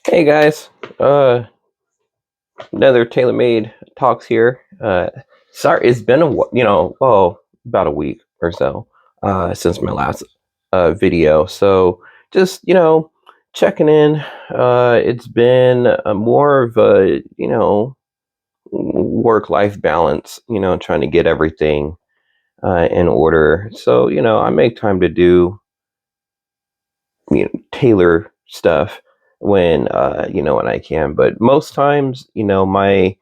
Hey guys, another TaylorMade talks here. Sorry, it's been about a week or so since my last video. So just checking in. It's been more of a work-life balance. Trying to get everything in order. So I make time to do tailor stuff when I can, but most times my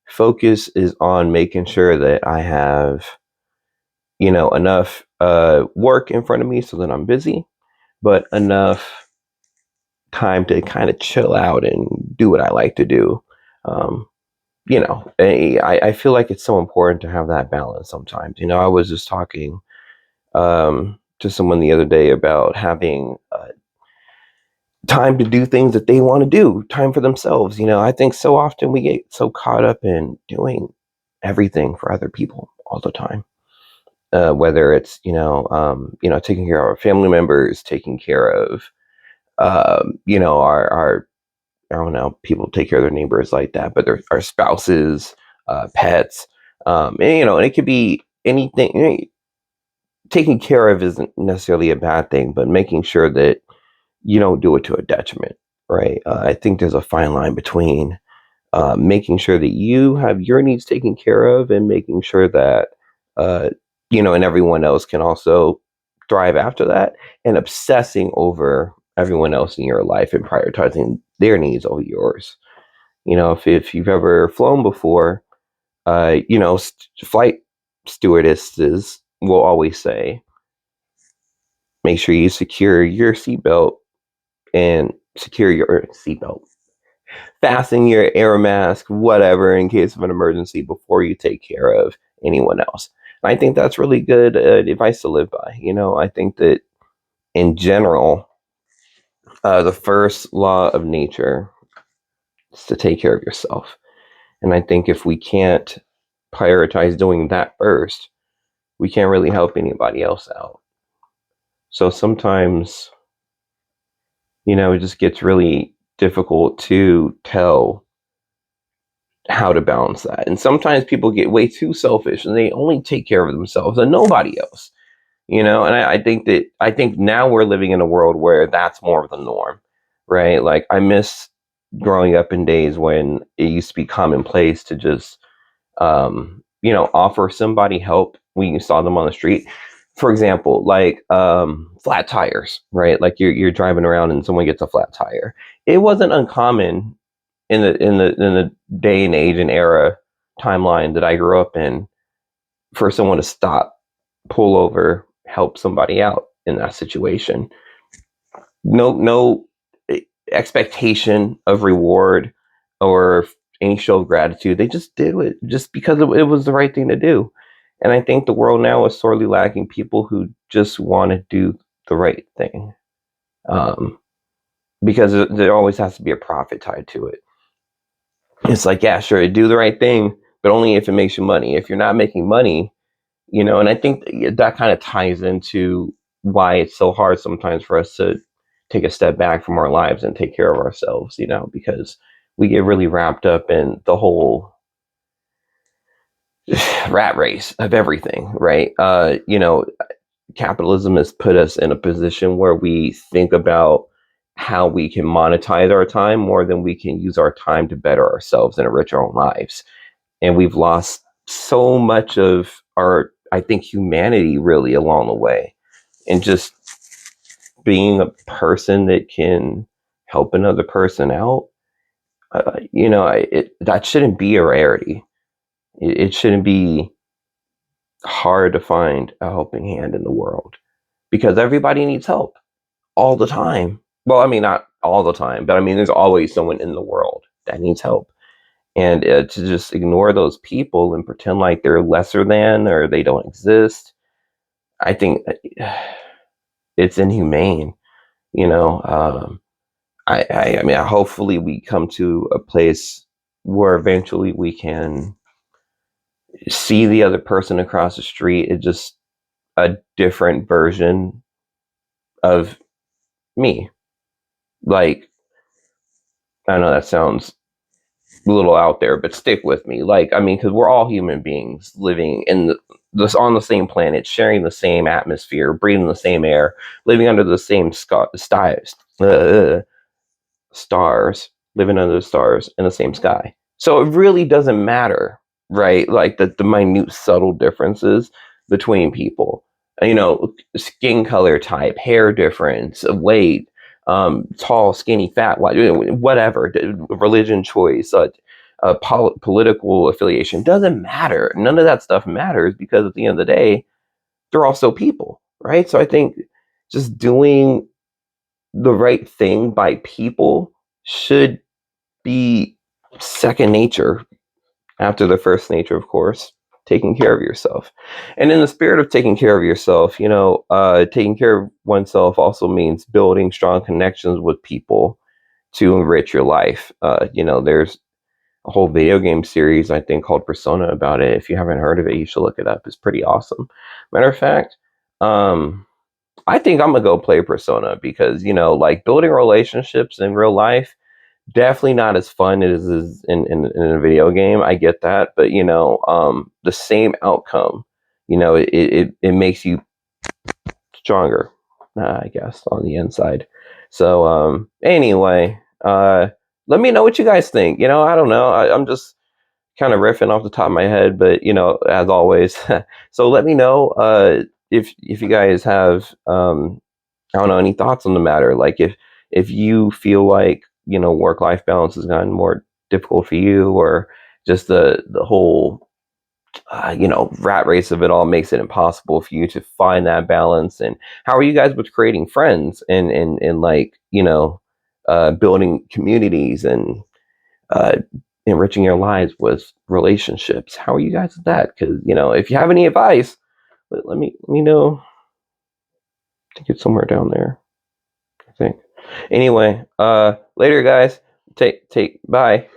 focus is on making sure that I have enough work in front of me so that I'm busy, but enough time to kind of chill out and do what I like to do. um, I feel like it's so important to have that balance sometimes. I was just talking to someone the other day about having time to do things that they want to do, time for themselves. I think so often we get so caught up in doing everything for other people all the time. Whether it's taking care of our family members, taking care of our I don't know, people take care of their neighbors like that, but our spouses, pets, and it could be anything. Taking care of isn't necessarily a bad thing, but making sure that you don't do it to a detriment, right? I think there's a fine line between making sure that you have your needs taken care of and making sure that uh, and everyone else can also thrive after that, and obsessing over everyone else in your life and prioritizing their needs over yours. If you've ever flown before, flight stewardesses will always say, make sure you secure your seatbelt and secure your seatbelt, fasten your air mask, whatever, in case of an emergency before you take care of anyone else. And I think that's really good advice to live by. I think that in general, the first law of nature is to take care of yourself. And I think if we can't prioritize doing that first, we can't really help anybody else out. So sometimes, it just gets really difficult to tell how to balance that. And sometimes people get way too selfish and they only take care of themselves and nobody else. And I think now we're living in a world where that's more of the norm, right? Like I miss growing up in days when it used to be commonplace to just offer somebody help when you saw them on the street. For example, like flat tires, right? Like you're driving around and someone gets a flat tire. It wasn't uncommon in the day and age and era timeline that I grew up in for someone to stop, pull over, help somebody out in that situation. No expectation of reward or any show of gratitude. They just did it just because it was the right thing to do. And I think the world now is sorely lacking people who just want to do the right thing, um, because there always has to be a profit tied to it. It's like, yeah, sure, do the right thing, but only if it makes you money. If you're not making money, and I think that kind of ties into why it's so hard sometimes for us to take a step back from our lives and take care of ourselves, because we get really wrapped up in the whole rat race of everything, right? Capitalism has put us in a position where we think about how we can monetize our time more than we can use our time to better ourselves and enrich our own lives. And we've lost so much of our, I think, humanity really along the way. And just being a person that can help another person out, that shouldn't be a rarity. It shouldn't be hard to find a helping hand in the world, because everybody needs help all the time. Well, I mean, not all the time, but I mean, there's always someone in the world that needs help. And to just ignore those people and pretend like they're lesser than or they don't exist, I think it's inhumane. You know, I mean, hopefully we come to a place where eventually we can see the other person across the street. It's just a different version of me. Like I know that sounds a little out there, but stick with me. Like, I mean, because we're all human beings living in this on the same planet, sharing the same atmosphere, breathing the same air, living under the same stars, living under the stars in the same sky. So it really doesn't matter, right? Like the minute subtle differences between people, you know, skin color type, hair difference, weight, tall, skinny, fat, whatever, religion choice, political affiliation, doesn't matter. None of that stuff matters because at the end of the day, they're also people, right? So I think just doing the right thing by people should be second nature after the first nature, of course, taking care of yourself. And in the spirit of taking care of yourself, taking care of oneself also means building strong connections with people to enrich your life. There's a whole video game series, I think, called Persona about it. If you haven't heard of it, you should look it up. It's pretty awesome. Matter of fact, I think I'm gonna go play Persona because like building relationships in real life, definitely not as fun as is in a video game. I get that, but the same outcome, it makes you stronger, I guess, on the inside. So anyway, let me know what you guys think. I don't know. I'm just kind of riffing off the top of my head, but as always. So let me know if you guys have I don't know, any thoughts on the matter. Like if you feel like work life balance has gotten more difficult for you, or just the whole rat race of it all makes it impossible for you to find that balance. And how are you guys with creating friends and like building communities and uh, enriching your lives with relationships? How are you guys with that? Because if you have any advice, let me know. I think it's somewhere down there, I think. Anyway, later guys. Take bye.